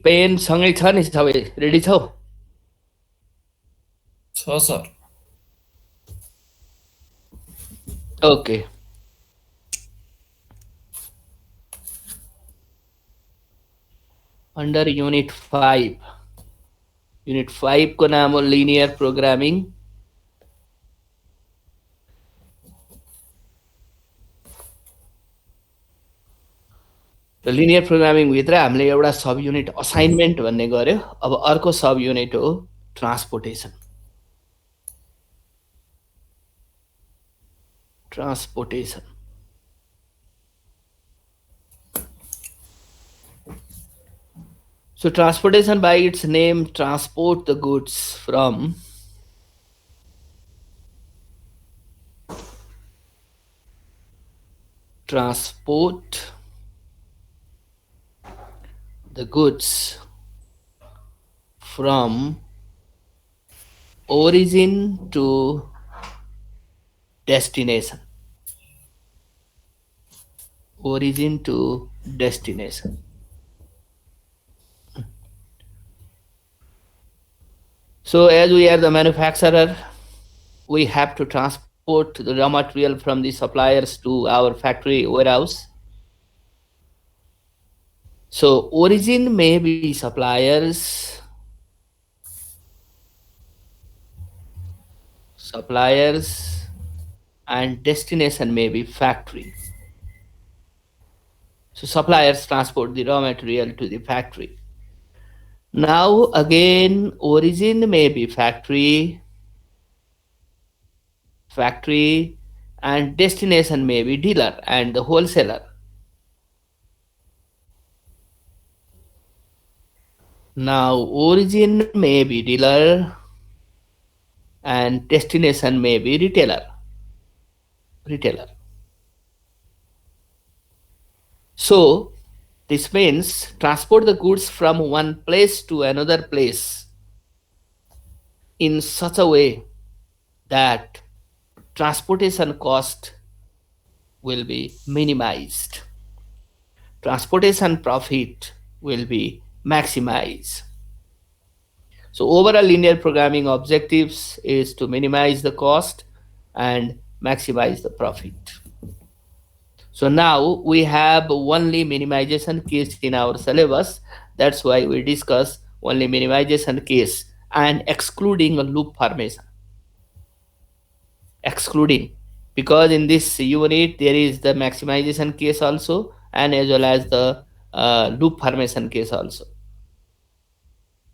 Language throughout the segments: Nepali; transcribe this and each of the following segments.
पेन सँगै छ नि सबै रेडी छौ? छ sir. Okay. Under unit 5 unit 5 को नाम हो लिनियर प्रोग्रामिङ। र लिनियर प्रोग्रामिङ भित्र हामीले एउटा सब युनिट असाइनमेन्ट भन्ने गर्यो। अब अर्को सब युनिट हो transportation. So transportation by its name transport the goods from origin to destination. So as we are the manufacturer, we have to transport the raw material from the suppliers to our factory warehouse. So origin may be suppliers, and destination may be factory. So suppliers transport the raw material to the factory. Now again, origin may be factory, and destination may be dealer and the wholesaler. Now origin may be dealer and destination may be retailer. So this means transport the goods from one place to another place in such a way that transportation cost will be minimized. Transportation profit will be maximized. So overall linear programming objectives is to minimize the cost and maximize the profit. So now we have only minimization case in our syllabus. That's why we discuss only minimization case and excluding a loop formation. Because in this unit there is the maximization case also and as well as the loop formation case also.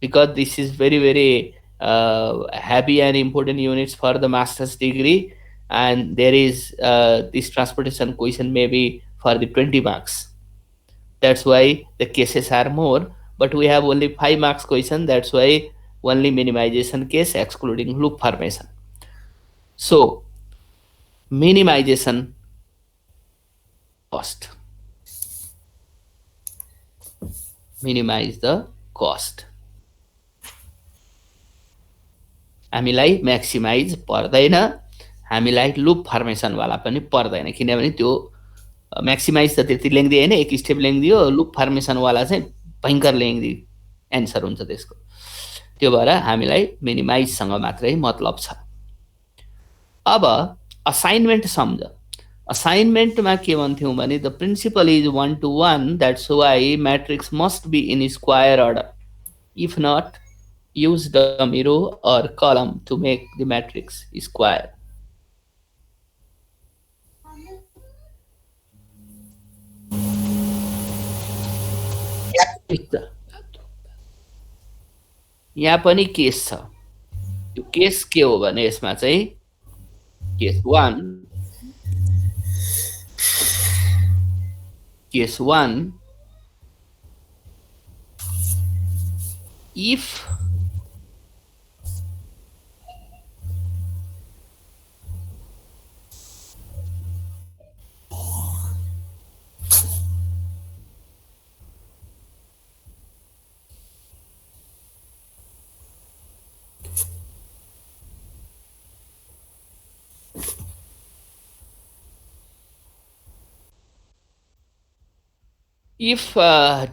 Because this is very heavy and important units for the master's degree, and there is this transportation question maybe for the 20 marks. That's why the cases are more, but we have only 5 marks question. That's why only minimization case excluding loop formation. So minimization cost. Minimize the cost. हामीलाई म्याक्सिमाइज पर्दैन, हामीलाई लुप फर्मेसनवाला पनि पर्दैन, किनभने त्यो म्याक्सिमाइज त त्यति लेङ्दी होइन, एक स्टेप लेङ्दियो, लुप फर्मेसनवाला चाहिँ भयङ्कर लेङ्दी एन्सर हुन्छ त्यसको। त्यो भएर हामीलाई मिनिमाइजसँग मात्रै मतलब छ। अब असाइनमेन्ट सम्झ। असाइनमेन्टमा के भन्थ्यौँ भने the principle is 1 to 1, that's why matrix must be in square order, if not use dummy row or column to make the matrix square. यहाँ पनि केस छ। यो केस के हो भने यसमा चाहिँ case 1 if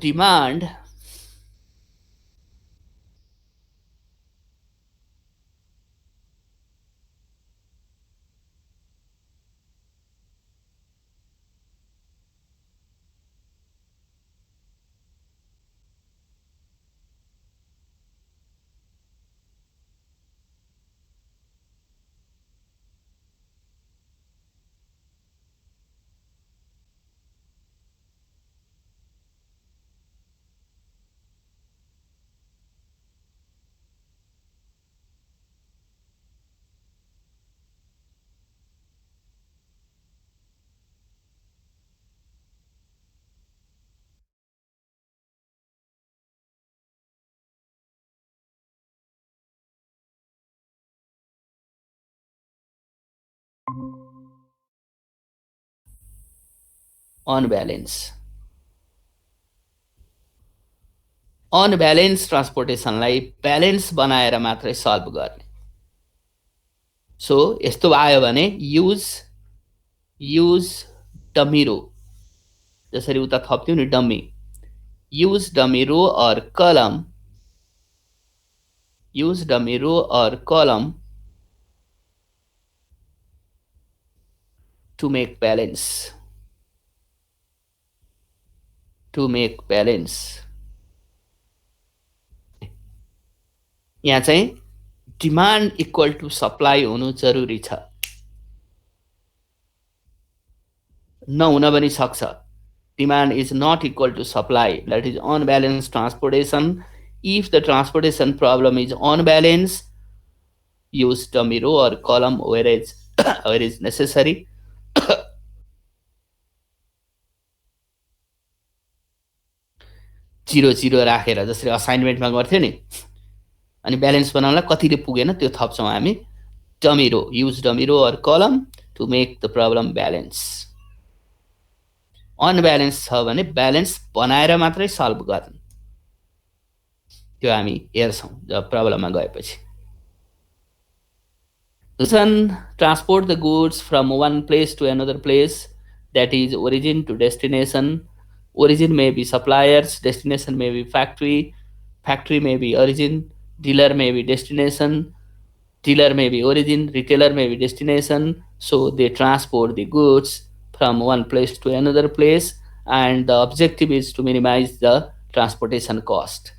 demand unbalance unbalance ट्रान्सपोर्टेसनलाई ब्यालेन्स बनाएर मात्रै सल्भ गर्ने। सो यस्तो आयो भने युज डमी रो, जसरी उता थप्थ्यौं नि dummy, use dummy row or column, use dummy row or column to make balance. यहाँ चाहिँ डिमान्ड इक्वल टु सप्लाई हुनु जरुरी छ, नहुन पनि सक्छ। Demand is not equal to supply, that is unbalanced transportation. If the transportation problem is unbalanced, use dummy row or column where is necessary. Zero zero राखेर जसरी असाइनमेन्टमा गर्थ्यो नि, अनि ब्यालेन्स बनाउनलाई कतिले पुगेन त्यो थप्छौँ हामी। Dummy row, use dummy row or column to make the problem balance. Unbalance छ भने ब्यालेन्स बनाएर मात्रै सल्भ गर्ने, त्यो हामी हेर्छौँ जब प्रब्लममा गएपछि। Transport the goods from one place to another place, that is origin to destination. Origin may be suppliers, destination may be factory, factory may be origin, dealer may be destination, dealer may be origin, retailer may be destination. So they transport the goods from one place to another place, and the objective is to minimize the transportation cost.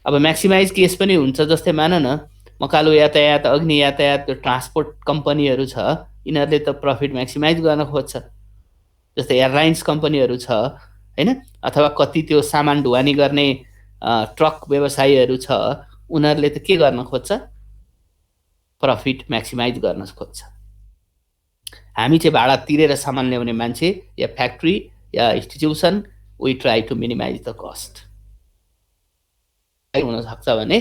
अब म्याक्सिमाइज केस पनि हुन्छ, जस्तै मान न मकालु यातायात, अग्नि यातायात, त्यो ट्रान्सपोर्ट कम्पनीहरू छ, यिनीहरूले त प्रफिट म्याक्सिमाइज गर्न खोज्छ। जस्तै एयरलाइन्स कम्पनीहरू छ हैन, अथवा कति त्यो सामान ढुवानी गर्ने ट्रक व्यवसायीहरू छ, उनीहरूले त के गर्न खोज्छ? प्रफिट म्याक्सिमाइज गर्न खोज्छ। हामी चाहिँ भाडा तिरेर सामान ल्याउने मान्छे या फ्याक्ट्री या institution, we try to minimise the cost. हुन सक्छ भने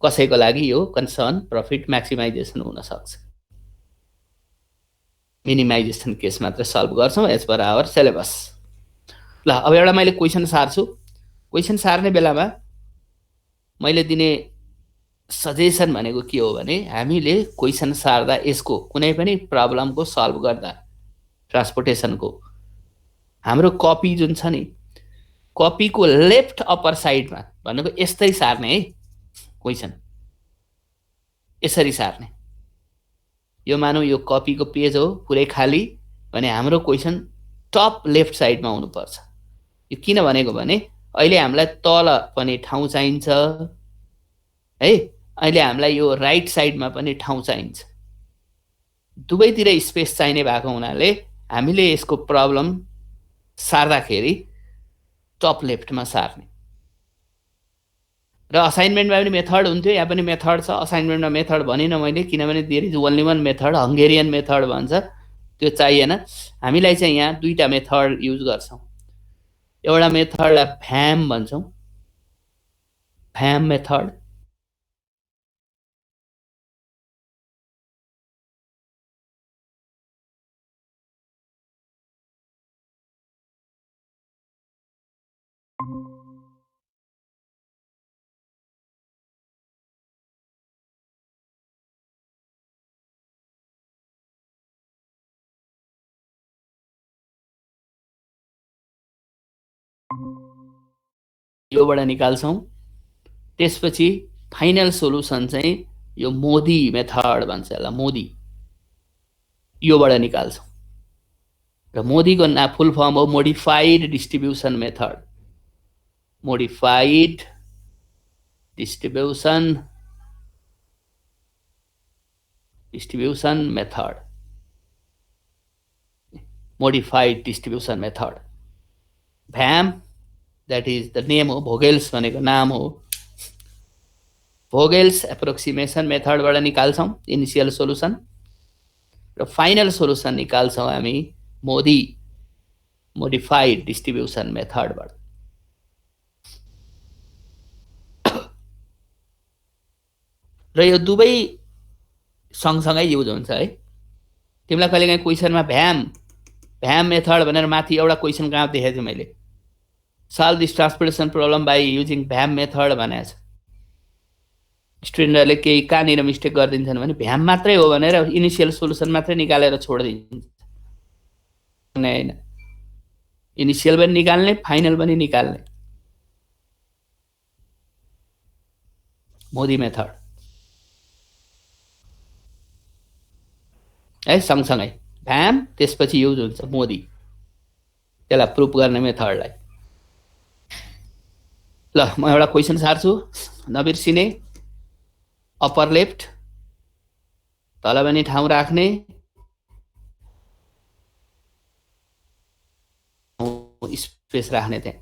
कसैको लागि यो कन्सर्न प्रफिट म्याक्सिमाइजेसन हुन सक्छ। मिनिमाइजेसन केस मात्र सल्भ गर्छौँ एज पर आवर सिलेबस। ल अब एउटा मैले क्वेसन सार्छु। क्वेसन सार्ने बेलामा मैले दिने सजेसन भनेको के हो भने, हामीले क्वेसन सार्दा यसको कुनै पनि प्रब्लमको सल्भ गर्दा ट्रान्सपोर्टेसनको हाम्रो कपी जुन छ नि, कपीको लेफ्ट अप्पर साइडमा भनेको यस्तै सार्ने है क्वेसन, यसरी सार्ने। यो मानौ यो कपीको पेज हो पुरै खाली भने हाम्रो क्वेसन टप लेफ्ट साइडमा हुनुपर्छ। यो किन भनेको भने अहिले हामीलाई तल पनि ठाउँ चाहिन्छ है, अहिले हामीलाई यो राइट साइडमा पनि ठाउँ चाहिन्छ, दुवैतिर स्पेस चाहिने भएको हुनाले हामीले यसको प्रब्लम सार्दाखेरि टप लेफ्टमा सार्ने। र असाइनमेन्टमा पनि मेथड हुन्थ्यो, यहाँ पनि मेथड छ। असाइनमेन्टमा मेथड भनिनँ मैले, किनभने there is only one method, Hungarian method भन्छ, त्यो चाहिएन। हामीलाई चाहिँ यहाँ दुईटा मेथड युज गर्छौँ। एउटा मेथडलाई भ्याम भन्छौँ, भ्याम मेथड। योबाट निकाल्छौँ। त्यसपछि फाइनल सोलुसन चाहिँ यो मोदी मेथड भन्छ, यसलाई मोदी, योबाट निकाल्छौँ। र मोदीको फुल फर्म हो modified distribution method, modified distribution method, modified distribution method. VAM that is the name हो, भोगेल्स भनेको नाम हो, भोगेल्स एप्रोक्सिमेसन मेथडबाट निकाल्छौँ इनिसियल सोलुसन, र फाइनल सोलुसन निकाल्छौँ हामी मोदी मोडिफाइड डिस्ट्रिब्युसन मेथडबाट। र यो दुवै सँगसँगै युज हुन्छ है। तिमीलाई कहिलेकाहीँ क्वेसनमा भ्याम भ्याम मेथड भनेर माथि एउटा क्वेसन कहाँ देखेको थिएँ मैले, solve this transportation problem by using VAM method भनेको छ। स्टुडेन्टहरूले केही कहाँनिर मिस्टेक गरिदिन्छन् भने भ्याम मात्रै हो भनेर इनिसियल सोल्युसन मात्रै निकालेर छोडिदिन्छ, होइन, इनिसियल पनि निकाल्ने फाइनल पनि निकाल्ने। मोदी मेथड है, सँगसँगै भ्याम त्यसपछि युज हुन्छ मोदी, त्यसलाई प्रुफ गर्ने मेथडलाई। ल म एउटा क्वेसन सार्छु, नबिर्सिने। अप्पर लेफ्ट तल पनि ठाउँ राख्ने, स्पेस राख्ने त्यहाँ।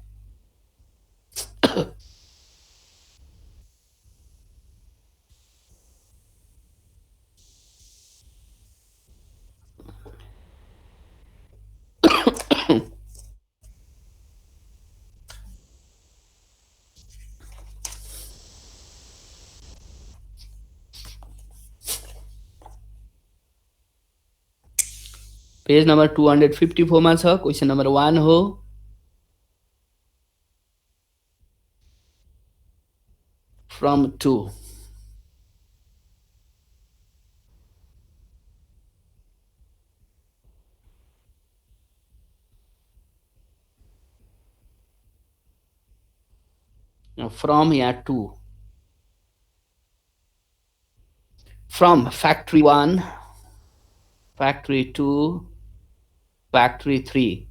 पेज नम्बर 254 मा छ, क्वेसन नम्बर 1 हो। फ्रम टु, फ्रम या to. From factory 1, factory 2, factory 3,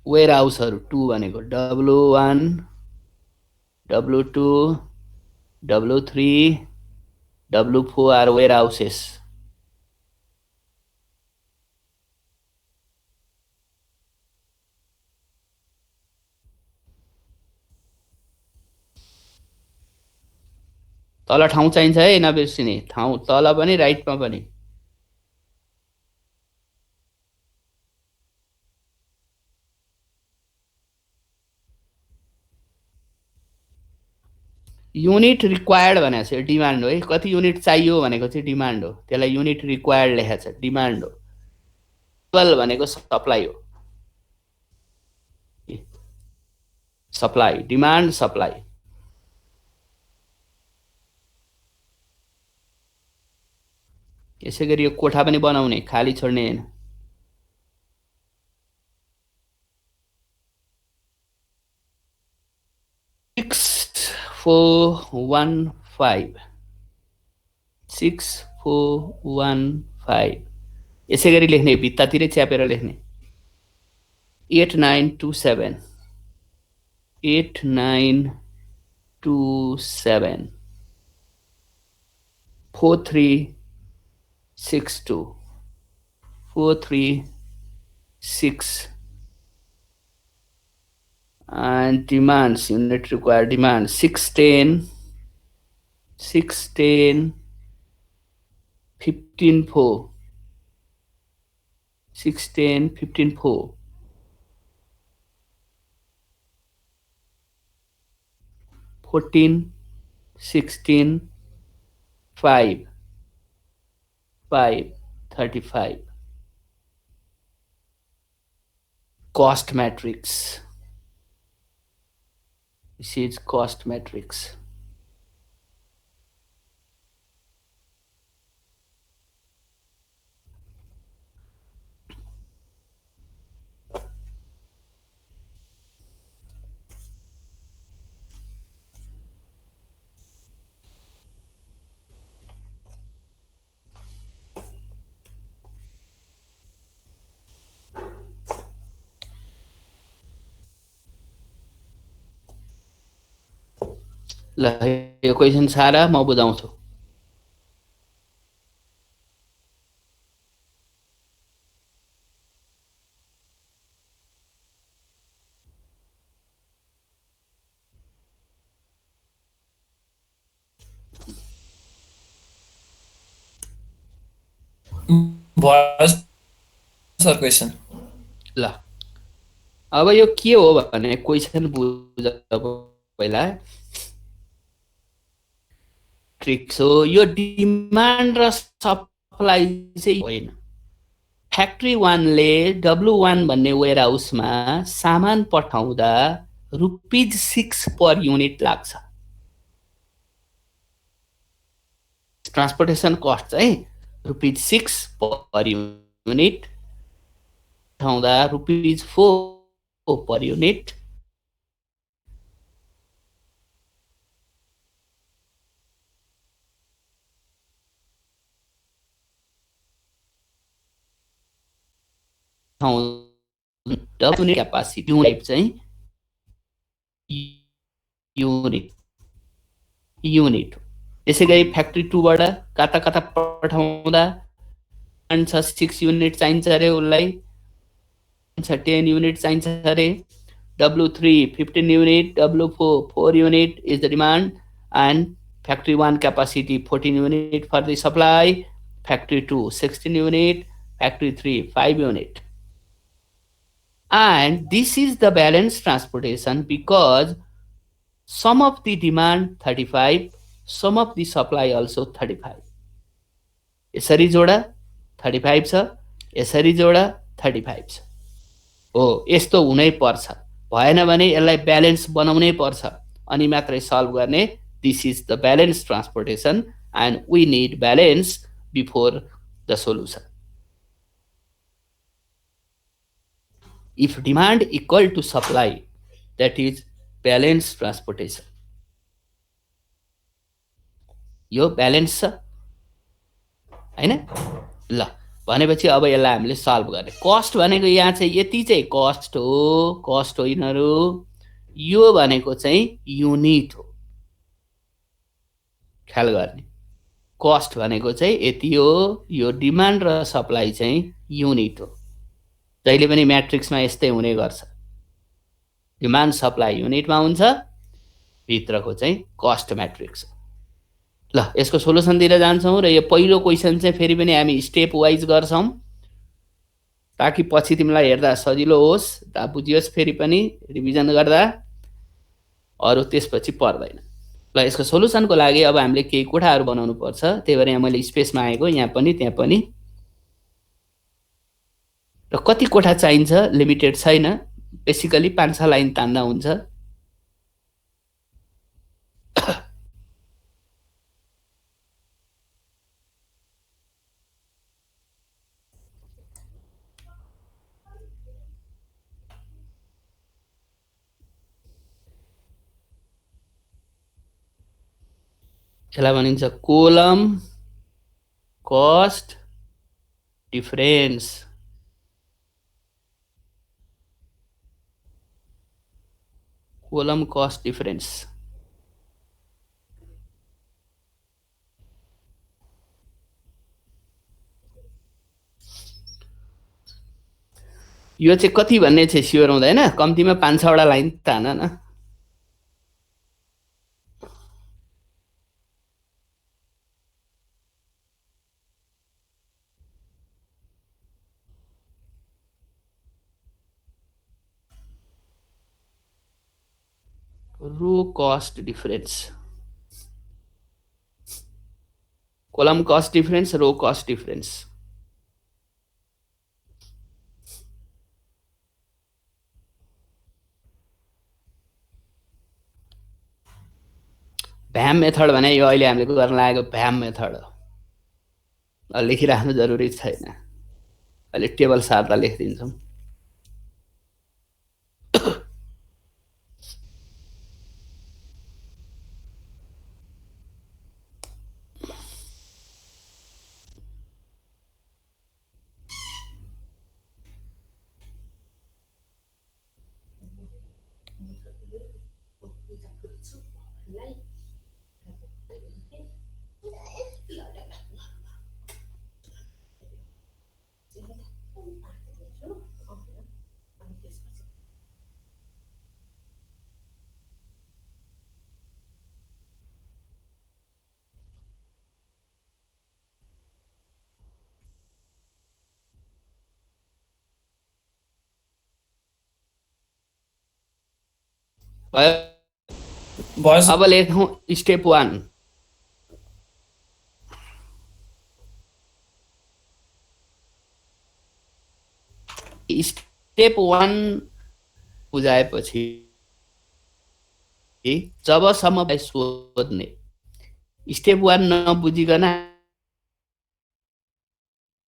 वेयर हाउसहरू 2 भनेको W1, W2, W3, W4 are where houses. तल ठाउँ चाहिन्छ है, नबिर्सिने। ठाउँ तल पनि राइटमा पनि। युनिट रिक्वायर्ड भनेको छ, डिमान्ड हो है। कति युनिट चाहियो भनेको चाहिँ डिमान्ड हो, त्यसलाई युनिट रिक्वायर्ड लेखेको छ, डिमान्ड हो। लेभल भनेको सप्लाई हो, सप्लाई, डिमान्ड सप्लाई। यसै गरी यो कोठा पनि बनाउने, खाली छोड्ने होइन। सिक्स 6,4,1,5 यसै गरी लेख्ने, भित्तातिरै च्यापेर लेख्ने। 8,9,2,7 8,9,2,7 4,3,6,2 4,3,6 and demands, unit required demand 610 610 15,4 610 15,4 14 16 5 5 35 cost matrix. This is cost matrix. ल यो क्वेसन सारा म बुझाउँछु। सर क्वेसन ल अब यो के हो भने क्वेसन बुझ पहिला। ट्रिक्स हो यो, डिमान्ड र सप्लाई चाहिँ होइन। फ्याक्ट्री वानले W1 भन्ने वेयर हाउसमा सामान पठाउँदा ₹6 पर युनिट लाग्छ। ट्रान्सपोर्टेसन कस्ट चाहिँ ₹6 पर युनिट, पठाउँदा ₹4 per unit, W capacity type चाहिँ युनिट युनिट। त्यसै गरी फ्याक्ट्री 2 बाट कता कता पठाउँदा 6 युनिट चाहिन्छ अरे, उसलाई 10 युनिट चाहिन्छ अरे। W3 15 unit, W4 4 unit is the demand, and factory 1 capacity 14 unit for the supply, factory 2 16 unit, factory 3 5 unit. And this is the balanced transportation because some of the demand 35, some of the supply also 35. यसरी जोडा 35 छ, यसरी जोडा 35 छ। हो, यस्तो हुनै पर्छ। भएन भने यसलाई ब्यालेन्स बनाउनै पर्छ, अनि मात्रै सल्भ गर्ने। This is the balance transportation and we need balance before the solution. If demand equal to supply, that is balance transportation. यो ब्यालेन्स छ हैन? ल, भनेपछि अब यसलाई हामीले सल्भ गर्ने। कस्ट भनेको यहाँ चाहिँ यति चाहिँ कस्ट हो, कस्ट हो यिनीहरू। यो भनेको चाहिँ युनिट हो, ख्याल गर्ने। कस्ट भनेको चाहिँ यति हो, यो डिमान्ड र सप्लाई चाहिँ युनिट हो। जहिले पनि म्याट्रिक्समा यस्तै हुने गर्छ, डिमान्ड सप्लाई युनिटमा हुन्छ, भित्रको चाहिँ कस्ट म्याट्रिक्स। ल, यसको सोलुसनतिर जान्छौँ र यो पहिलो क्वेसन चाहिँ फेरि पनि हामी स्टेप वाइज गर्छौँ, ताकि पछि तिमीलाई हेर्दा सजिलो होस्, बुझियोस्, फेरि पनि रिभिजन गर्दा अरू त्यसपछि पर्दैन। ल, यसको सोलुसनको लागि अब हामीले केही कोठाहरू बनाउनु पर्छ। त्यही भएर यहाँ मैले स्पेसमा आएको, यहाँ पनि त्यहाँ पनि। र कति कोठा चाहिन्छ लिमिटेड छैन, बेसिकली 5-6 लाइन तान्दा हुन्छ। यसलाई भनिन्छ column cost difference. Column cost difference. यो चाहिँ कति भन्ने चाहिँ स्योर हुँदैन, कम्तीमा 5-6 वटा लाइन तान न। Row cost difference, column cost difference, row cost difference. VAM method भने यो अहिले हामीले गर्न लागेको भ्याम मेथड हो। लेखिराख्नु जरुरी छैन, अहिले टेबल सार्दा लेखिदिन्छौँ। अब लेखौँ स्टेप 1। स्टेप 1 बुझाएपछि जबसम्म सोध्ने, स्टेप 1 नबुझिकन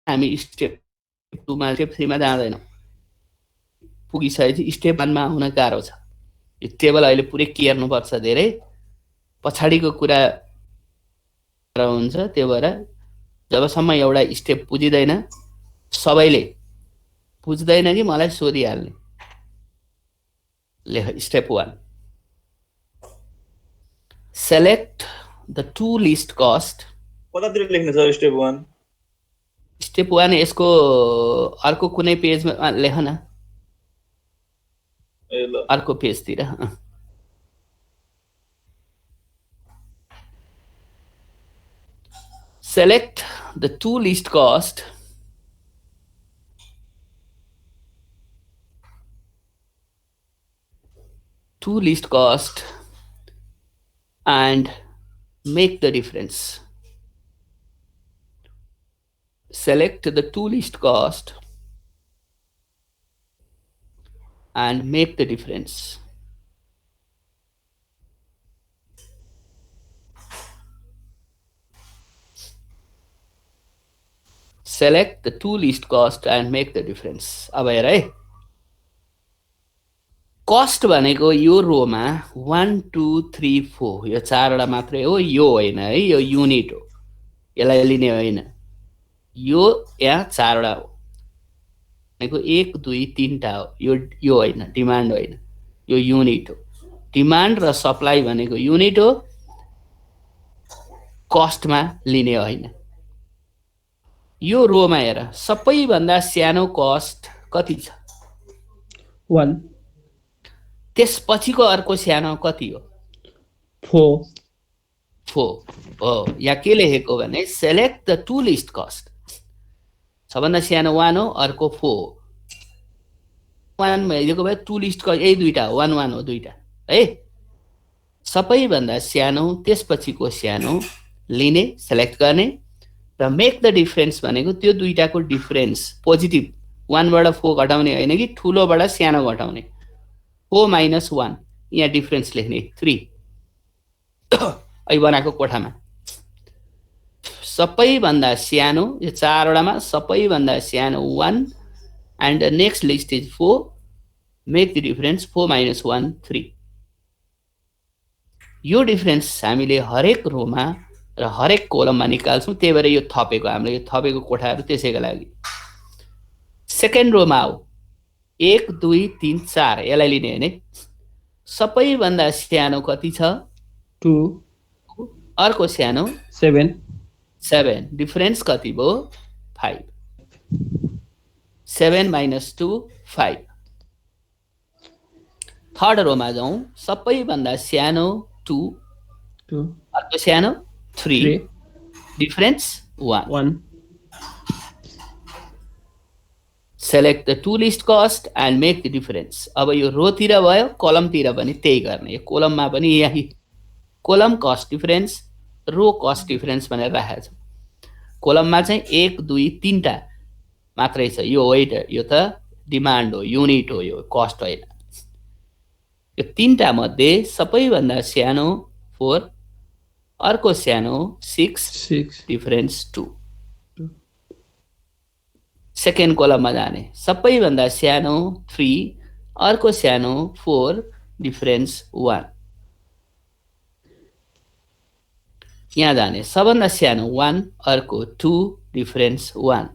हामी स्टेप 2मा स्टेप 3मा जाँदैनौँ। पुगिसकेपछि स्टेप 1मा आउन गाह्रो छ। यो टेबल अहिले पुरै केर्नुपर्छ, धेरै पछाडिको कुरा हुन्छ। त्यो भएर जबसम्म एउटा स्टेप बुझिँदैन, सबैले बुझ्दैन कि मलाई सोधिहाल्ने। लेख step 1, select the two least cost. कतातिर लेख्ने सर स्टेप 1? स्टेप 1 यसको अर्को कुनै पेजमा लेख न, अर्को पेजतिर। Select the two least cost and make the difference. Select the two least cost and make the difference. Select the two least cost and make the difference. अब हेर है, कस्ट भनेको यो रोमा 1 2 3 4 यो 4वटा मात्रै हो, यो होइन है, यो युनिट हो, यसलाई लिने होइन। यो यहाँ 4वटा हो भनेको 1 2 3टा हो, यो होइन, डिमान्ड होइन, यो युनिट हो। डिमान्ड र सप्लाई भनेको युनिट हो, कस्टमा लिने होइन। यो रोमा हेर, सबैभन्दा सानो कस्ट कति छ? 1। त्यसपछिको अर्को सानो कति हो? 4 हो। यहाँ के लेखेको भने select the two least cost. सबभन्दा सानो 1 हो, अर्को 4 हो। 1 भइदिएको भए टु लिस्ट कस्ट यही दुईटा हो, 1 1 हो, दुईटा है। सबैभन्दा सानो त्यसपछिको सानो लिने, सेलेक्ट गर्ने र मेक द डिफरेन्स भनेको त्यो दुईटाको डिफरेन्स पोजिटिभ 1 बाट 4 घटाउने होइन कि ठुलोबाट सानो घटाउने। 4 - 1 यहाँ डिफरेन्स लेख्ने 3 अहिले बनाएको कोठामा। सबैभन्दा सानो यो 4वटामा सबैभन्दा सानो 1 and the next list is 4, make the difference 4 - 1 3। यो डिफरेन्स हामीले हरेक रोमा र हरेक कोलममा निकाल्छौँ, त्यही भएर यो थपेको, हामीले यो थपेको कोठाहरू त्यसैको लागि। सेकेन्ड रोमा हो 1 2 3 4, यसलाई लिने होइन। सबैभन्दा सानो कति छ? 2। अर्को सानो 7। डिफरेन्स कति भयो? 5। 7 - 2 5। थर्ड रोमा जाउँ, सबैभन्दा सानो 2, अर्को सानो 3, difference 1। Select the two least cost and make the difference. अब यो रोतिर भयो, कलमतिर पनि त्यही गर्ने। यो कोलममा पनि यही kolam cost difference, row cost difference भनेर राखेको छ। कोलममा चाहिँ 1 2 3टा मात्रै छ, यो होइन, यो त डिमान्ड हो, युनिट हो, यो कस्ट होइन। यो 3टा मध्ये सबैभन्दा सानो 4, अर्को सानो 6, डिफरेन्स 2। सेकेन्ड कोलममा जाने, सबैभन्दा सानो 3, अर्को सानो 4, डिफरेन्स 1। यहाँ जाने, सबभन्दा सानो 1, अर्को 2, डिफरेन्स 1।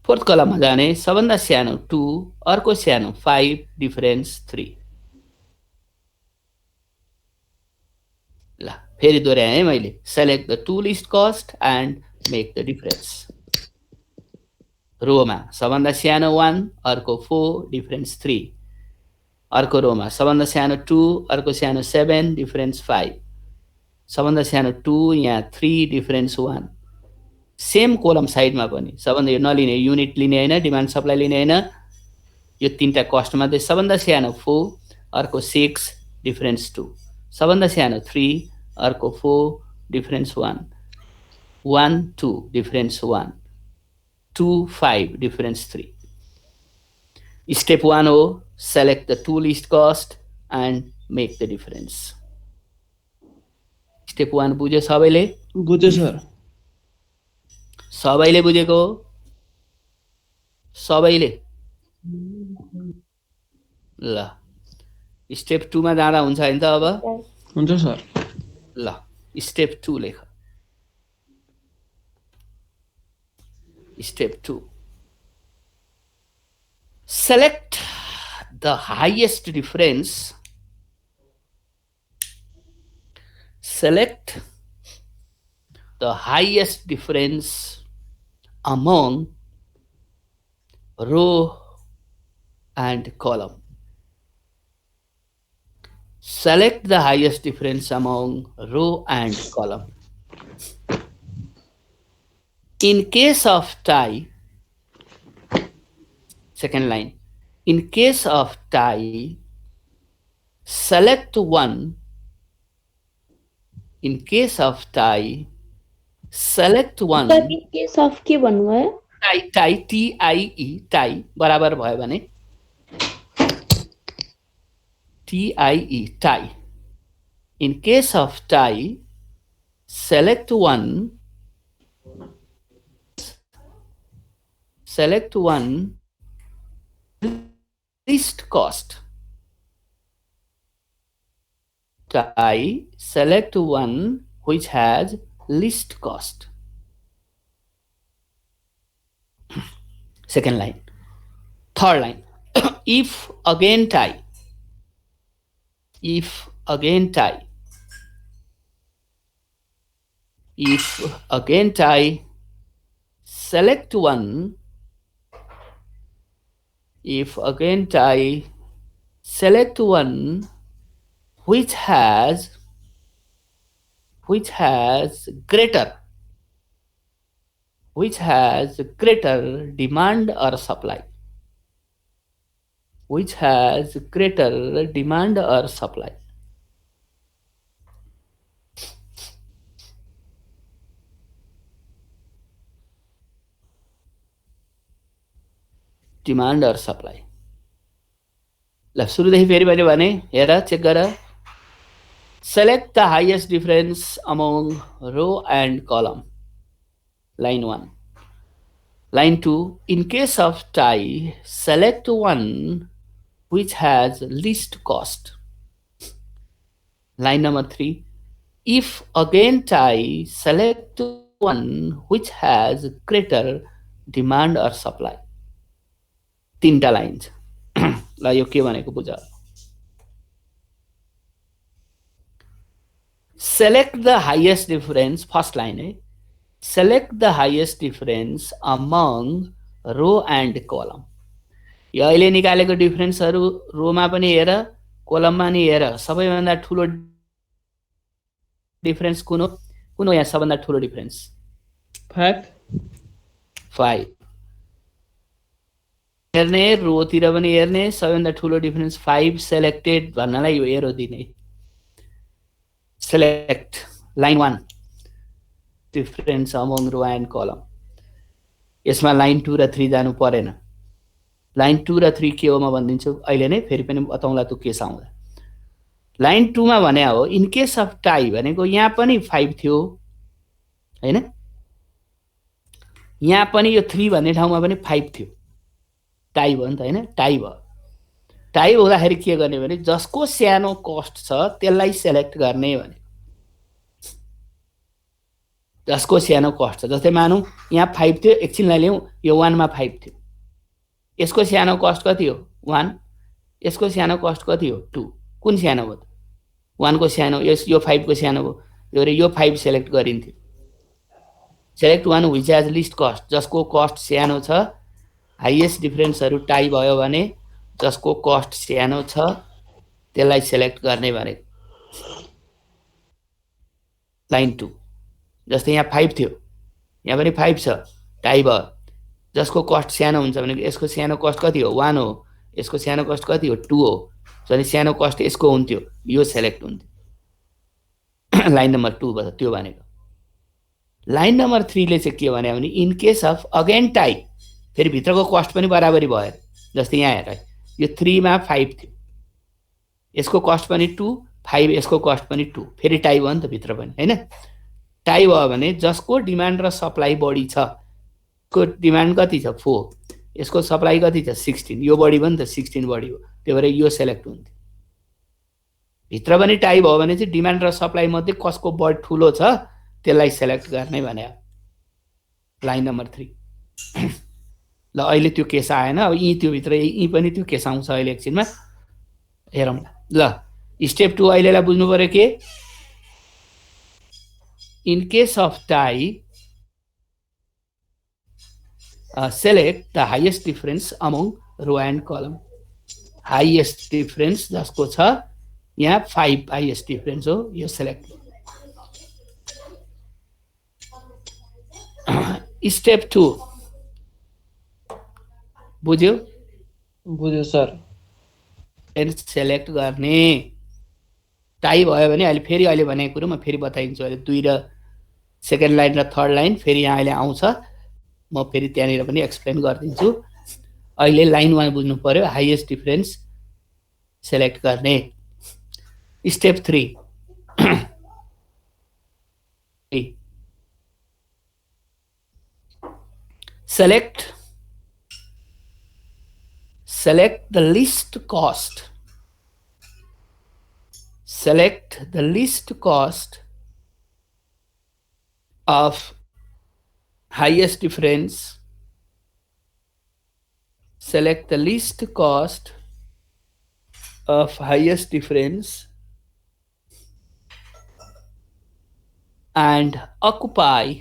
फोर्थ कलममा जाने, सबभन्दा सानो 2, अर्को सानो 5, डिफरेन्स 3। ल फेरि दोहोऱ्याएँ है मैले। Select the two least cost and make the difference. रोमा सबभन्दा सानो 1, अर्को 4, डिफरेन्स 3। अर्को रोमा सबभन्दा सानो 2, अर्को सानो 7, डिफरेन्स 5। सबभन्दा सानो 2, यहाँ 3, डिफरेन्स 1। सेम कोलम साइडमा पनि सबभन्दा, यो नलिने, युनिट लिने होइन, डिमान्ड सप्लाई लिने होइन, यो 3टा कस्टमा चाहिँ सबभन्दा सानो 4, अर्को 6, डिफरेन्स 2। सबभन्दा सानो 3, अर्को 4, डिफरेन्स 1। 1 2, डिफरेन्स 1। 2, 5, difference 3. Step 1 हो, select the two least cost and make the difference. Step 1 बुझ्यो सबैले? बुझ्यो सर। सबैले बुझेको हो? सबैले? ल स्टेप 2 मा जाँदा हुन्छ हैन त अब? हुन्छ सर। ल स्टेप 2 लेख। Step 2. Select the highest difference. Select the highest difference among row and column. Select the highest difference among row and column. In case of tie, second line, in case of tie, select one. In case of tie, select one. In case of के भन्नुभयो? tie TIE tie बराबर भयो भने TIE tie. In case of tie, select one. Select one least cost. Tie, select one which has least cost. Second line. Third line. If again tie. If again tie. If again tie, select one. If again tie, select one which has greater demand or supply. Which has greater demand or supply. Demand or supply. ल सुरुदेखि फेरि मैले भने हेर चेक गर. Select the highest difference among row and column. Line 1. Line 2. In case of tie, select one which has least cost. Line number 3. If again tie, select one which has greater demand or supply. 3टा लाइन्स. ल यो के भनेको बुझ. Select the highest difference, first line है. Select the highest difference among row and column. यो अहिले निकालेको डिफरेन्सहरु रोमा पनि हेर, कोलममा नि हेर. सबैभन्दा ठूलो डिफरेन्स कुन हो यहाँ सबभन्दा ठूलो डिफरेन्स? 5. हेर्ने रोतिर पनि हेर्ने सबैभन्दा ठूलो डिफरेन्स 5 सेलेक्टेड भन्नलाई यो एरो दिने. Select line 1 difference among row and column. यसमा line 2 र 3 जानु परेन. line 2 र 3 के हो म भन्दिन्छु अहिले नै, फेरि पनि बताउँला त्यो केस आउँदा. line 2 मा भने हो इन केस अफ टाई भनेको यहाँ पनि 5 थियो हैन, यहाँ पनि यो 3 भन्ने ठाउँमा पनि 5 थियो. टाई भयो नि त हैन, टाई भयो. टाई हुँदाखेरि के गर्ने भने जसको सानो कस्ट छ त्यसलाई सेलेक्ट गर्ने भने. जसको सानो कस्ट छ, जस्तै मानौं यहाँ 5 थियो, एकछिनलाई ल्याउँ यो 1 मा 5 थियो. यसको सानो कस्ट कति हो? 1. यसको सानो कस्ट कति हो? 2. कुन सानो हो? 1 को सानो, यो 5 को सानो हो. यो 5 सेलेक्ट गरिन्थ्यो. Select one which has list cost, जसको कस्ट सानो छ. हाईएस्ट डिफरेन्सहरु टाई भयो भने जसको कस्ट सानो छ त्यसलाई सेलेक्ट गर्ने भने. लाइन 2 जस्तै यहाँ 5 थियो, यहाँ पनि 5 छ, टाई भयो. जसको कस्ट सानो हुन्छ भने यसको सानो कस्ट कति हो? 1 हो. यसको सानो कस्ट कति हो? 2 हो. अनि सानो कस्ट यसको हुन्थ्यो, यो सेलेक्ट हुन्थ्यो. लाइन नम्बर 2 भयो त्यो भनेको. लाइन नम्बर 3 ले चाहिँ के भने in case of again tie, फेरि भित्रको कस्ट पनि बराबरी भयो। जस्तै यहाँ हेर, यो 3 मा 5 थियो, यसको कस्ट पनि 2, 5 यसको कस्ट पनि 2, फेरि टाई भयो नि त भित्र पनि, हैन? टाई भयो भने जसको डिमान्ड र सप्लाई बढी छ, को डिमान्ड कति छ 4, यसको सप्लाई कति छ 16, यो बढी भयो नि त 16 बढी हो, त्यही भएर यो सेलेक्ट हुन्थ्यो। भित्र पनि टाई भयो भने चाहिँ डिमान्ड र सप्लाई मध्ये कसको बढी ठुलो छ त्यसलाई सेलेक्ट गर्ने भने लाइन नम्बर 3। ल अहिले त्यो केस आएन, अब यी त्यो भित्र यी पनि त्यो केस आउँछ अहिले एकछिनमा हेरौँ। ल स्टेप 2 अहिलेलाई बुझ्नु पर्यो के, in case of tie select the highest difference among row and column। Highest difference जसको छ यहाँ 5 हाइएस्ट डिफरेन्स हो, यो सेलेक्ट। स्टेप 2 बुझ्यो? बुझ्यो सर। सेलेक्ट गर्ने। टाई भयो भने अहिले फेरि अहिले भनेको कुरो म फेरि बताइदिन्छु। अहिले 2 र सेकेन्ड लाइन र थर्ड लाइन फेरि यहाँ अहिले आउँछ, म फेरि त्यहाँनिर पनि एक्सप्लेन गरिदिन्छु। अहिले लाइन 1 बुझ्नु पर्यो, हाइएस्ट डिफरेन्स सेलेक्ट गर्ने। Step 3 select the least cost, select the least cost of highest difference, select the least cost of highest difference and occupy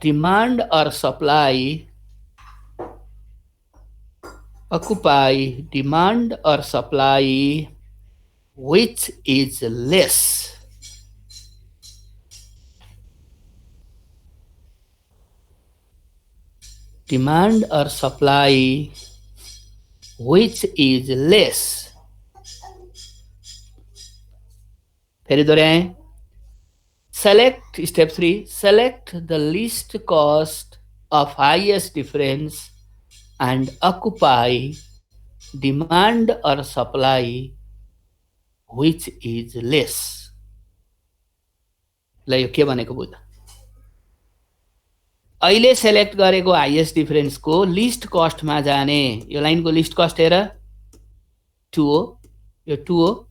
demand or supply, occupy demand or supply which is less, demand or supply which is less। फेरि दोहोऱ्याएँ। Select step 3, select the least cost of highest difference and occupy demand or supply which is less। ल यो के भनेको बुझ। अहिले सेलेक्ट गरेको हाइएस्ट डिफरेन्सको लिस्ट कस्टमा जाने। यो लाइनको लिस्ट कस्ट हेर 2 हो, यो 2 हो।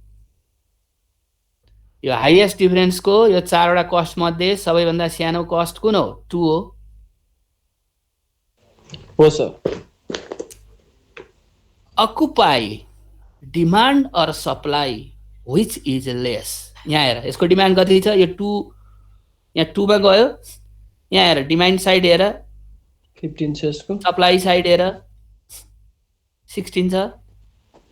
यो हाइएस्ट डिफरेन्सको यो 4 वटा कस्ट मध्ये सबैभन्दा सानो कस्ट कुन हो? 2 हो। हो sir. Occupy demand or supply which is less. यहाँ हेर यसको डिमान्ड कति छ, यो 2 यहाँ 2 मा गयो। यहाँ हेर डिमान्ड साइड हेर 15 छ यसको, सप्लाई साइड हेर 16 छ।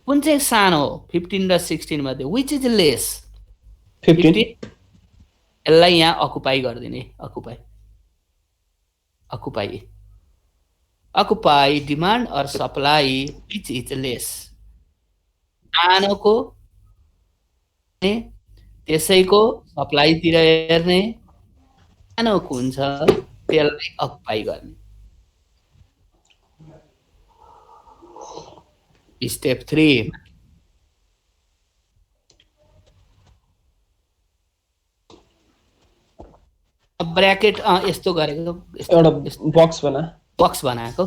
कुन चाहिँ सानो हो 15 र 16 मध्ये? Which is less? 15। यसलाई यहाँ अकुपाई गरिदिने। Occupy occupy occupy demand or supply which is less. सानोको त्यसैको सप्लाईतिर हेर्ने, सानो कुन छ त्यसलाई अकुपाई गर्ने। स्टेप 3 ब्रैकेट यस्तो गरेको, एउटा बक्स बना, बक्स बनाएको,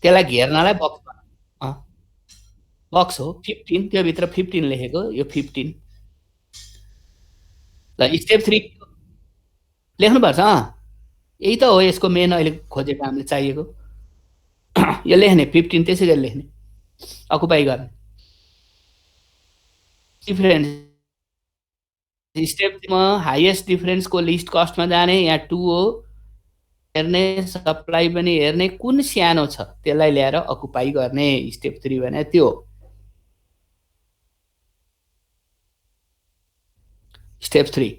त्यसलाई घेर्नलाई बक्स बना। बक्स हो 15, त्यो भित्र 15 लेखेको, यो 15। ल स्टेप 3 लेख्नुपर्छ। यही त हो यसको मेन अहिले खोजेको हामीले चाहिएको। यो लेख्ने 15 त्यसै गरी लेख्ने, अकुपाई गर्ने। डिफरेन्स स्टेप मा हाइएस्ट डिफरेन्सको लिस्ट कस्टमा जाने, यहाँ 2 हो। हेर्ने सप्लाई पनि हेर्ने, कुन सानो छ त्यसलाई ल्याएर अकुपाई गर्ने। स्टेप 3 भने त्यो। स्टेप 3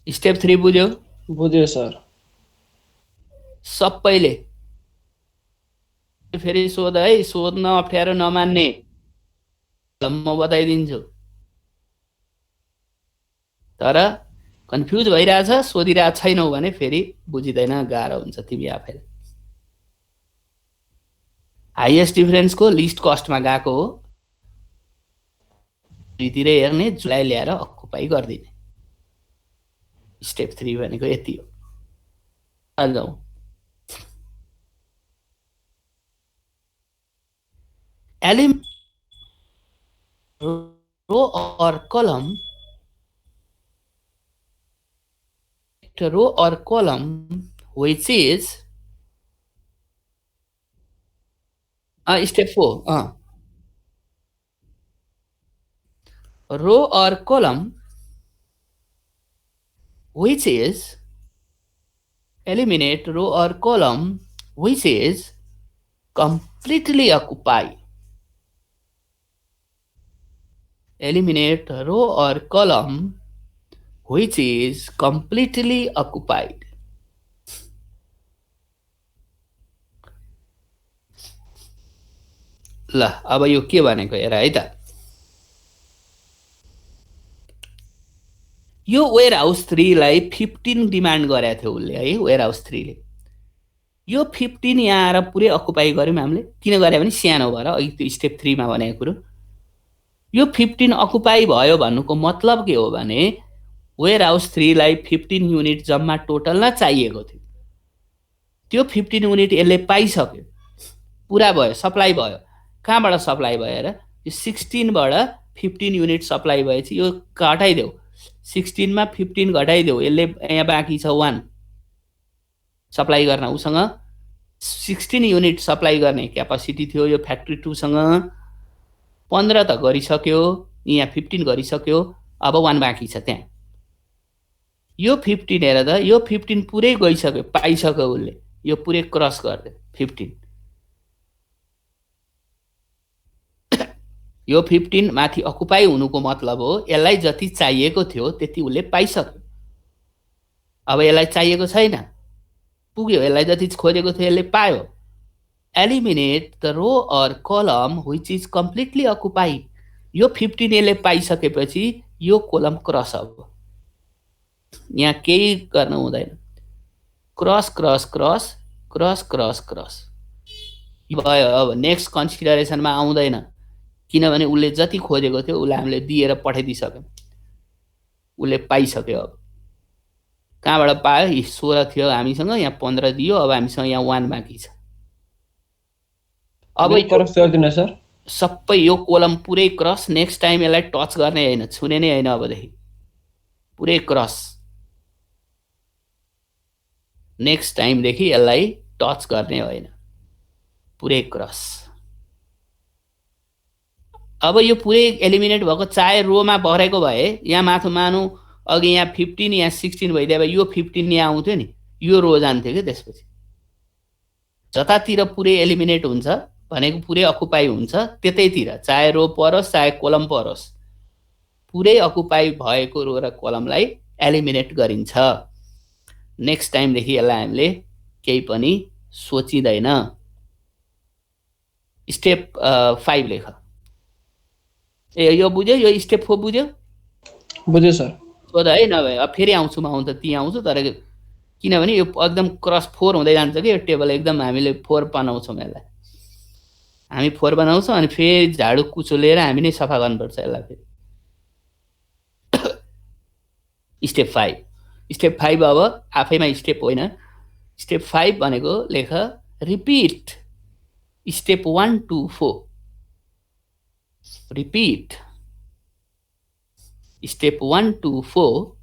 स्टेप 3 बुझ्यो? बुझ्यो सर। सबैले फेरि सोध है, सोध्न अप्ठ्यारो नमान्ने। म बताइदिन्छु, तर कन्फ्युज भइरहेछ, सोधिरहेको छैनौ भने फेरि बुझिँदैन, गाह्रो हुन्छ तिमी आफैले। हाइएस्ट डिफरेन्सको लिस्ट कस्टमा गएको हो, दुईतिर हेर्ने, जुलाई ल्याएर अकुपाई गरिदिने। स्टेप 3 भनेको यति हो। जाउँ, element row or column which is step 4 row or column which is eliminate row or column which is completely occupied. Eliminate row or column which is completely occupied. ल अब यो के भनेको हेर है त, यो वेयर हाउस 3 लाई 15 डिमान्ड गरेको थियो उसले है, वेयर हाउस 3 ले यो 15 यहाँ आएर पुरै अकुपाई गर्यौं हामीले। किन गरे भने सानो भएर अघि त्यो स्टेप 3 मा भनेको कुरो, यो 15 अकुपाई भयो भन्नुको मतलब के हो भने वेयर हाउस 3 लाई 15 युनिट जम्मा टोटल न चाहिएको थियो, त्यो 15 युनिट यसले पाइसक्यो, पुरा भयो, सप्लाई भयो। कहाँबाट सप्लाई भयो र, यो 16 बाट 15 युनिट सप्लाई भएपछि यो घटाइदेऊ, 16 मा 15 घटाइदेऊ, यसले यहाँ बाँकी छ 1 सप्लाई गर्न। उसँग 16 युनिट सप्लाई गर्ने क्यापासिटी थियो यो फ्याक्ट्री 2 सँग, 15 त गरिसक्यो, यहाँ 15 गरिसक्यो, अब 1 बाँकी छ त्यहाँ। यो 15 हेर त, यो 15 पुरै गइसक्यो, पाइसक्यो उसले, यो पुरै क्रस गर्दै 15, यो 15 माथि अकुपाई हुनुको मतलब हो यसलाई जति चाहिएको थियो त्यति उसले पाइसक्यो। अब यसलाई चाहिएको छैन, पुग्यो, यसलाई जति खोजेको थियो यसले पायो। Eliminate the row or column which is completely occupied, यो 15 यसले पाइसकेपछि यो कोलम क्रस अब, यहाँ केही गर्न हुँदैन, cross cross cross cross cross cross भयो। अब नेक्स्ट कन्सिडरेसनमा आउँदैन, किनभने उसले जति खोजेको थियो उसले हामीले दिएर पठाइदिइसक्यो, उसले पाइसक्यो। अब कहाँबाट पायो, 16 थियो हामीसँग, यहाँ 15 दियो, अब हामीसँग यहाँ 1 बाँकी छ। अब क्रस गर्दिनु सर, सबै यो कोलम पुरै क्रस, नेक्स्ट टाइम यसलाई टच गर्ने हैन, छुने नै हैन, अबदेखि पुरै क्रस, नेक्स्ट टाइमदेखि यसलाई टच गर्ने होइन, पुरै क्रस। अब यो पुरै एलिमिनेट भएको, चाहे रोमा भरेको भए, यहाँ माथि मानु अघि यहाँ 15 यहाँ 16 भइदिए भए यो 15 यहाँ आउँथ्यो नि, यो रो जान्थ्यो कि त्यसपछि। जतातिर पुरै एलिमिनेट हुन्छ भनेको पुरै अकुपाई हुन्छ त्यतैतिर, चाहे रो परोस् चाहे कोलम परोस्, पुरै अकुपाई भएको रो र कोलमलाई एलिमिनेट गरिन्छ। नेक्स्ट टाइमदेखि यसलाई हामीले केही पनि सोचिँदैन। स्टेप 5 लेख। ए यो बुझ्यो, यो स्टेप 4 बुझ्यो? बुझ्यो सर। सोध है, नभए अब फेरि आउँछु म, आउँदा ती आउँछु, तर किनभने यो एकदम क्रस 4 हुँदै जान्छ कि यो टेबल, एकदम हामीले 4 बनाउँछौँ यसलाई, हामी 4 बनाउँछौँ अनि फेरि झाडु कुचो लिएर हामी नै सफा गर्नुपर्छ यसलाई फेरि। स्टेप 5, स्टेप 5 अब आफैमा स्टेप होइन, स्टेप 5 भनेको लेख, repeat step 1 to 4, repeat step 1 to 4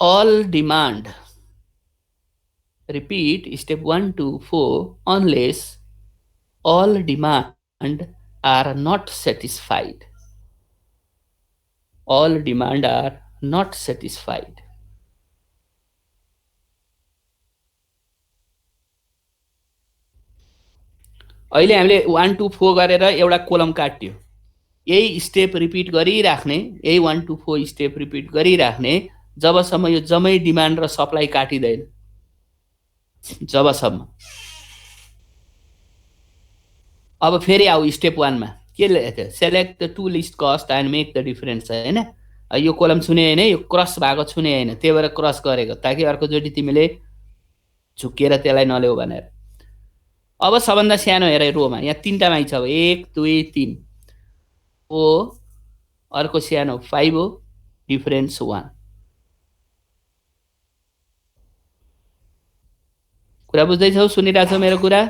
all demand, repeat step 1 to 4 unless all demand are not satisfied, all demand are not satisfied। अहिले हामीले 1 to 4 गरेर एउटा कोलम काट्यो, यही स्टेप रिपिट गरिराख्ने, यही 1 to 4 स्टेप रिपिट गरिराख्ने जबसम्म यो जम्मै डिमान्ड र सप्लाई काटिँदैन, जबसम्म। अब फेरि आऊ स्टेप 1 मा के लेख्यो select the two least cost and make the difference हैन यो कोलम छुने हैन यो क्रस भएको छुने हैन त्यही भएर क्रस गरेको ताकि अर्कोचोटि तिमीले झुकेर त्यसलाई नल्याऊ भनेर अब सबभन्दा सानो हेर रोमा यहाँ तीनटा माइ छ अब 1 2 3 ओ अर्को सानो 5 हो डिफरेन्स 1 कुरा बुझ्दैछौ सुनिरहेछौ मेरो कुरा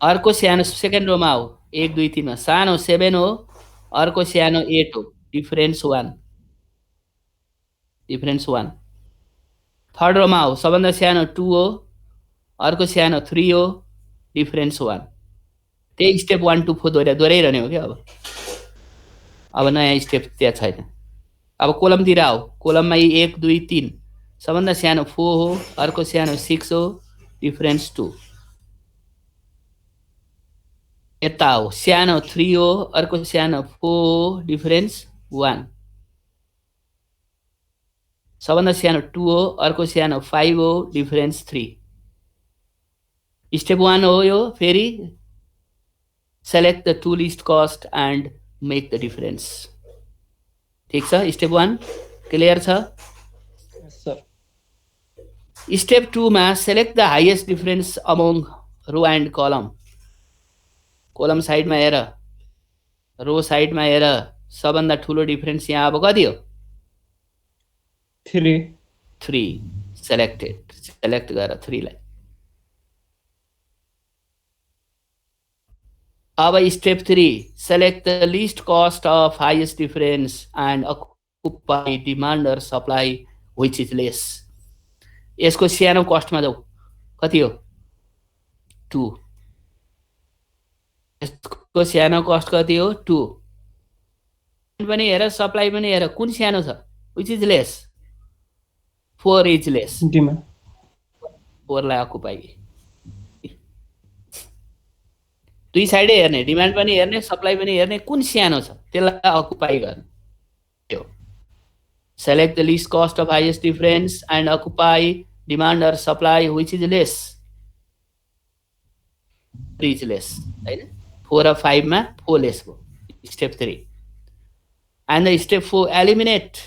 अर्को सानो सेकेन्ड रोमा हो 1 2 3 मा सानो 7 हो अर्को सानो 8 हो डिफरेन्स 1 थर्ड रोमा हो सबभन्दा सानो 2 हो अर्को सानो 3 हो डिफरेन्स 1 त्यही स्टेप 1 2 4 दोहोऱ्याइरहने हो क्या अब नयाँ स्टेप त्यहाँ छैन अब कोलमतिर आऊ कोलममा 1 2 3 सबभन्दा सानो 4 हो अर्को सानो 6 हो डिफरेन्स 2 यता हो सानो 3 हो अर्को सानो 4 हो डिफरेन्स 1 सबभन्दा सानो 2 हो अर्को सानो 5 हो डिफरेन्स 3 स्टेप 1 हो यो फेरि select the two least cost and make the difference ठीक छ स्टेप 1 क्लियर छ सर स्टेप 2 मा select the highest difference among row and column column साइडमा हेर रो साइडमा हेर सबभन्दा ठुलो डिफरेन्स यहाँ अब कति हो 3 सेलेक्ट गर 3 लाई अब step 3 select the least cost of highest difference and occupy demand or supply which is less यसको सानो कस्टमा जाऊ कति हो 2 यसको सानो कस्ट कति हो 2 पनि हेर सप्लाई पनि हेर कुन सानो छ which is lace 4 is lace demand 4 लाई अकुपाई दुई साइडै हेर्ने डिमान्ड पनि हेर्ने सप्लाई पनि हेर्ने कुन सानो छ त्यसलाई अकुपाई गर्ने select the least cost of highest difference and occupy demand or supply which is less 3 is less हैन 4 र 5 मा 4 लेस हो step 3 and the step 4 eliminate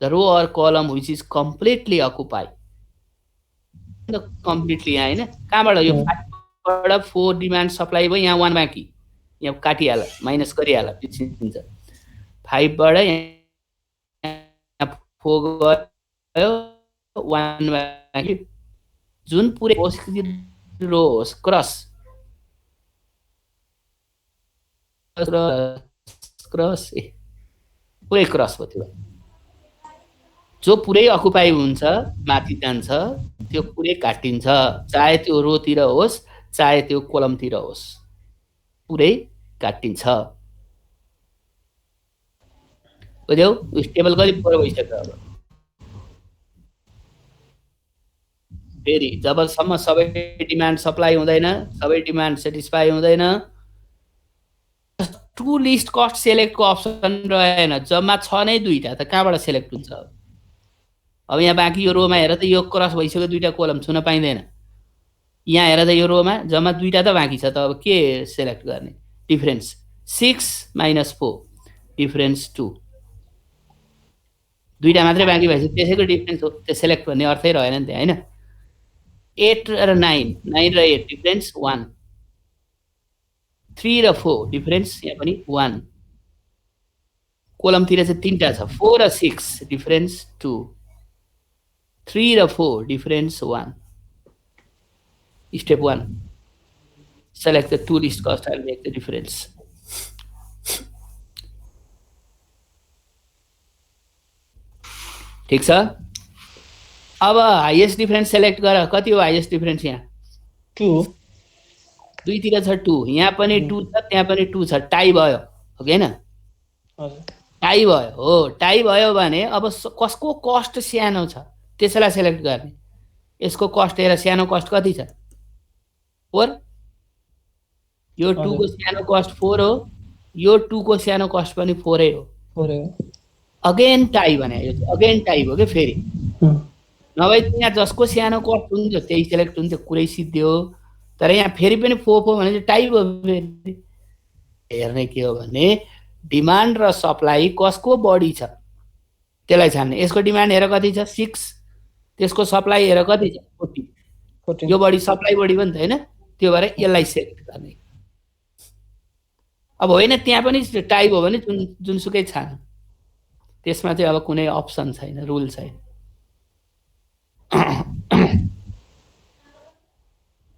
the row or column which is completely occupy completely यहाँ हैन कहाँबाट यो 5 4 डिमान्ड सप्लाई भयो यहाँ 1 बाँकी यहाँ काटिहाल माइनस गरिहाल बिर्सिन्छ 5 बाट यहाँ 4 गयो 1 बाँकी जुन पुरै रो होस् क्रस पुरै क्रस भयो त्यो जो पुरै अकुपाई हुन्छ माथि जान्छ त्यो पुरै काटिन्छ चाहे त्यो रोतिर होस् चाहे त्यो कोलमतिर होस् पुरै काटिन्छ बुझ्यौ टेबल कति पुरो भइसक्यो अब फेरि जबसम्म सबै डिमान्ड सप्लाई हुँदैन सबै डिमान्ड सेटिस्फाई हुँदैन टु लिस्ट कस्ट सेलेक्टको अप्सन रहेन जम्मा छ नै दुईटा त कहाँबाट सेलेक्ट हुन्छ अब यहाँ बाँकी यो रोमा हेर त यो क्रस भइसक्यो दुईटा कोलम छुन पाइँदैन यहाँ हेर त यो रोमा जम्मा दुईटा त बाँकी छ त अब के सेलेक्ट गर्ने डिफरेन्स 6 - 4 डिफरेन्स 2 दुईटा मात्रै बाँकी भएपछि त्यसैको डिफरेन्स हो त्यो सेलेक्ट भन्ने अर्थै रहेन नि त्यहाँ हैन 8 र 9 9 र 8 डिफरेन्स 1 3 र 4 डिफरेन्स यहाँ पनि 1 कोलमतिर चाहिँ तीनटा छ 4 र 6 डिफरेन्स 2 3 र 4 difference 1 step 1 select the two list cost and make the difference ठीक छ अब हाईएस्ट डिफरेन्स सेलेक्ट गर कति हो हाईएस्ट डिफरेन्स यहाँ 2 दुईतिर छ 2 यहाँ पनि 2 छ त्यहाँ पनि 2 छ टाई भयो हो कि हैन हजुर टाई भयो हो टाई भयो भने अब कसको कस्ट सानो छ त्यसैलाई सेलेक्ट गर्ने यसको कस्ट हेर सानो कस्ट कति छ 4 यो 2 को सानो कस्ट 4 हो यो 2 को सानो कस्ट पनि 4 हो हो अगेन टाई भने यो अगेन टाई हो के फेरि नभए यहाँ जसको सानो कस्ट हुन्थ्यो त्यही सेलेक्ट हुन्थ्यो, कुरै सिद्धियो। तर यहाँ फेरि पनि 4 भने चाहिँ टाइप हो। फेरि हेर्ने के हो भने डिमान्ड र सप्लाई कसको बढी छ त्यसलाई छान्ने। यसको डिमान्ड हेर कति छ 6, त्यसको सप्लाई हेर कति छ 40। 14 यो बढी सप्लाई बढी पनि त हैन, त्यो भएर यसलाई सेलेक्ट गर्ने। अब होइन त्यहाँ पनि टाइप हो भने जुनसुकै छान, त्यसमा चाहिँ अब कुनै अप्सन छैन, रुल छैन।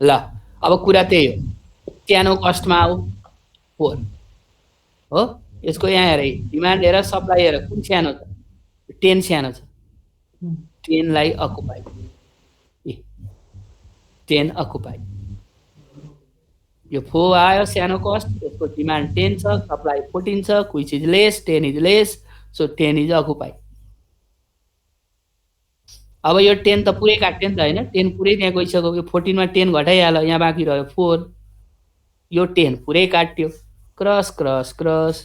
ल अब कुरा त्यही हो, सानो कस्टमा आऊ 4 हो। यसको यहाँ हेर, डिमान्ड हेर सप्लाई हेर, कुन सानो छ 10 सानो छ, 10 लाई अकुपाई, 10 अकुपाई। यो 4 आयो सानो कस्ट, यसको डिमान्ड 10 छ, सप्लाई 14 छ, which is lace, 10 is lace, so 10 is occupy. अब यो 10 त पुरै काट्यो नि त हैन, 10 पुरै त्यहाँ गइसक्यो। यो 14 मा 10 घटाइहाल्यो, यहाँ बाँकी रह्यो 4। यो 10 पुरै काट्यो, cross cross cross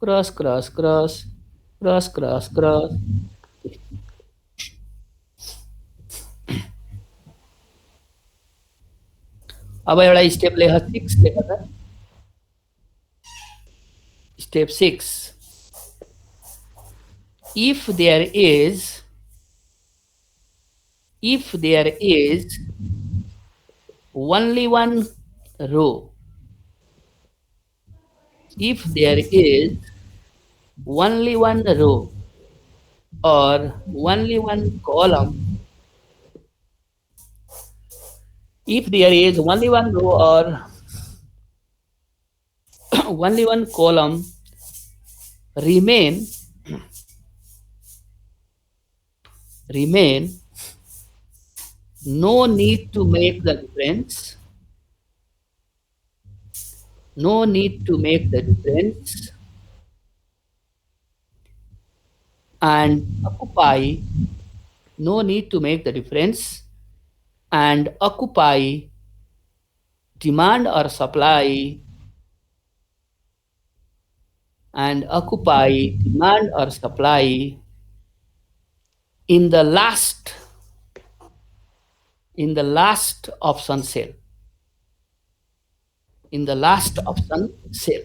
cross cross cross cross cross cross. अब एउटा स्टेप लेख 6 लेख त। Step 6, if there is only one row, if there is only one row or only one column, if there is only one row or only one column remain, no need to make the difference, no need to make the difference, and occupy, no need to make the difference and occupy demand or supply, and occupy demand or supply in the last option cell, in the last option cell.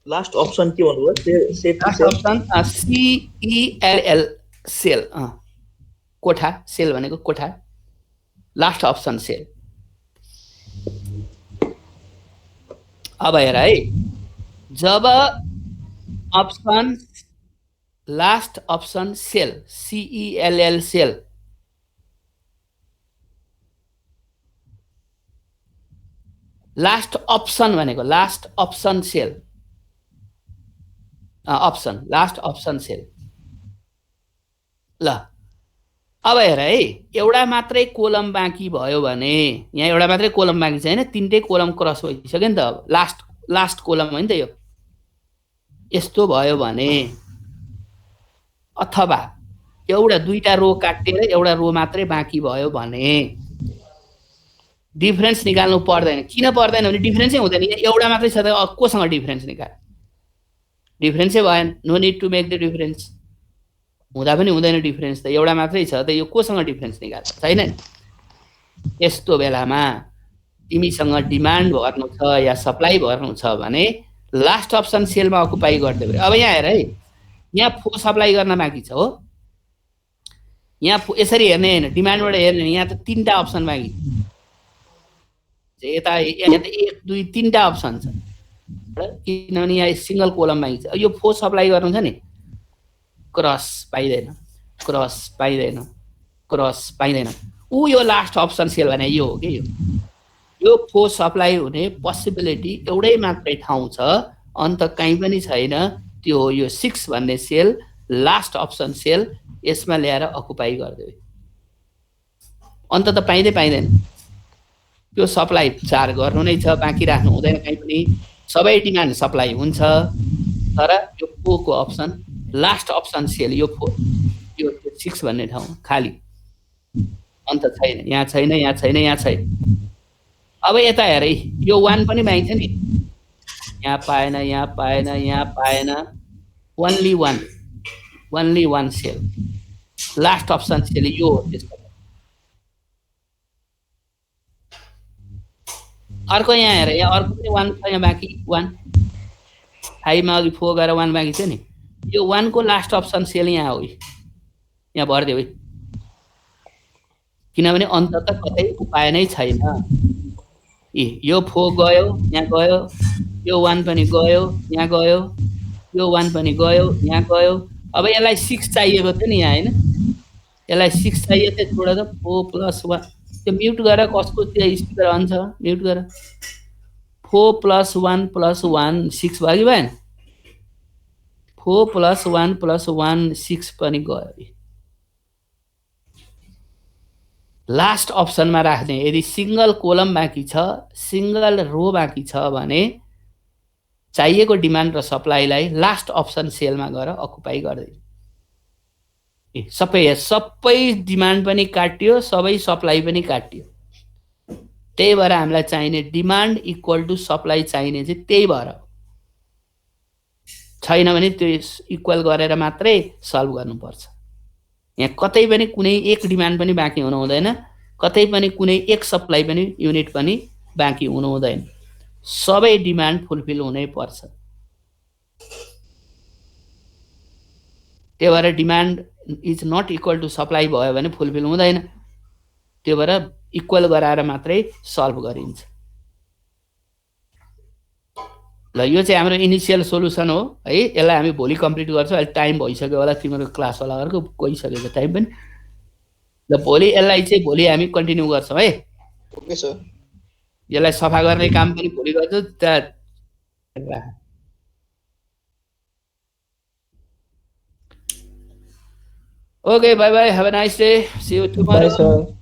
Last option के भन्नुभयो? सेफ Last option CELL सेल, कोठा, सेल भनेको कोठा, लास्ट अप्सन सेल। अब हेर है, जब option last option cell CELL cell last option भनेको last option cell, option last option cell. ल अब हेर है, एउटा मात्रै कोलम बाँकी भयो भने, यहाँ एउटा मात्रै कोलम बाँकी छ हैन, तीनटै कोलम क्रस भइसक्यो नि त। अब लास्ट कोलम हो नि त यो। यस्तो भयो भने, अथवा एउटा दुईटा रो काटेर एउटा रो मात्रै बाँकी भयो भने डिफरेन्स निकाल्नु पर्दैन। किन पर्दैन भने डिफरेन्सै हुँदैन, एउटा मात्रै छ त कोसँग डिफरेन्स निकाल, डिफरेन्सै भएन। No need to make the difference, हुँदा पनि हुँदैन डिफरेन्स त, एउटा मात्रै छ त यो कोसँग डिफरेन्स निकाल, छैन। यस्तो बेलामा तिमीसँग डिमान्ड भर्नु छ या सप्लाई भर्नु छ भने लास्ट अप्सन सेलमा अकुपाई गर्दै भयो। अब यहाँ हेर है, यहाँ 4 सप्लाई गर्न बाँकी छ हो। यहाँ यसरी हेर्ने हैन, डिमान्डबाट हेर्ने, यहाँ त 3टा अप्सन बाँकी छ। यता यहाँ त 1 2 3टा अप्सन छ, किनभने यहाँ सिंगल कोलम बाँकी छ। यो 4 सप्लाई गर्नु छ नि, क्रस पाइदैन, क्रस पाइदैन, क्रस पाइदैन। यो लास्ट अप्सन सेल भने यो हो कि यो 4 सप्लाई हुने पोसिबिलिटी एउटै मात्रै ठाउँ छ, अन्त कहीँ पनि छैन। त्यो हो यो 6 भन्ने सेल, लास्ट अप्सन सेल। यसमा ल्याएर अकुपाई गरिदियो, अन्त त पाइँदैन। त्यो सप्लाई 4 गर्नु नै छ, बाँकी राख्नु हुँदैन कहीँ पनि। सबै डिमान्ड सप्लाई हुन्छ, तर यो 4 को अप्सन लास्ट अप्सन सेल यो 4, यो 6 भन्ने ठाउँ खाली, अन्त छैन, यहाँ छैन, यहाँ छैन, यहाँ छैन। अब यता हेर, यो 1 पनि बाँकी छ नि, यहाँ पाएन, यहाँ पाएन, यहाँ पाएन, only 1, only one cell last option cell यो हो त्यसको अर्को यहाँ हेर यहाँ अर्को पनि 1 छ यहाँ बाँकी 1 5 मा अघि 4 गएर 1 बाँकी थियो नि यो 1 को लास्ट अप्सन सेल यहाँ हो यहाँ भर्दियो है किनभने अन्त त कतै उपाय नै छैन यो 4 गयो यहाँ गयो यो 1 पनि गयो यहाँ गयो यो 1 पनि गयो यहाँ गयो अब यसलाई 6 चाहिएको थियो नि यहाँ हैन यसलाई 6 चाहिएको थियो छोडेर 4 + 1 त्यो म्युट गरेर कसको त्यो स्पिकर अन छ म्युट गरेर 4 + 1 + 1 6 भयो कि भएन 4 + 1 + 1 6 पनि गयो लास्ट अप्सनमा राख्ने यदि सिंगल कोलम बाँकी छ सिंगल रो बाँकी छ भने चाहिएको डिमान्ड र सप्लाईलाई लास्ट अप्सन सेलमा गएर अकुपाई गर्दै सबै डिमान्ड पनि काटियो सबै सप्लाई पनि काटियो त्यही भएर हामीलाई चाहिने डिमान्ड इक्वल टु सप्लाई चाहिने चाहिँ त्यही भएर छैन भने त्यो इक्वल गरेर मात्रै सल्भ गर्नुपर्छ यहाँ कतै पनि कुनै एक डिमान्ड पनि बाँकी हुनु हुँदैन कतै पनि कुनै एक सप्लाई पनि युनिट पनि बाँकी हुनु हुँदैन सबै डिमान्ड फुलफिल हुनै पर्छ त्यही भएर demand is not equal to supply भयो भने फुलफिल हुँदैन त्यो भएर इक्वल गराएर मात्रै सल्भ गरिन्छ ल यो चाहिँ हाम्रो इनिशियल सोलुसन हो है यसलाई हामी भोलि कम्प्लिट गर्छौँ अहिले टाइम भइसक्यो होला तिम्रो क्लास होला अर्को गइसकेको टाइम पनि ल भोलि यसलाई चाहिँ भोलि हामी कन्टिन्यू गर्छौँ है ओके सर यसलाई सफा गर्ने काम पनि भोलि गर्छौँ Okay, bye bye. Have a nice day. See you tomorrow. Bye, sir.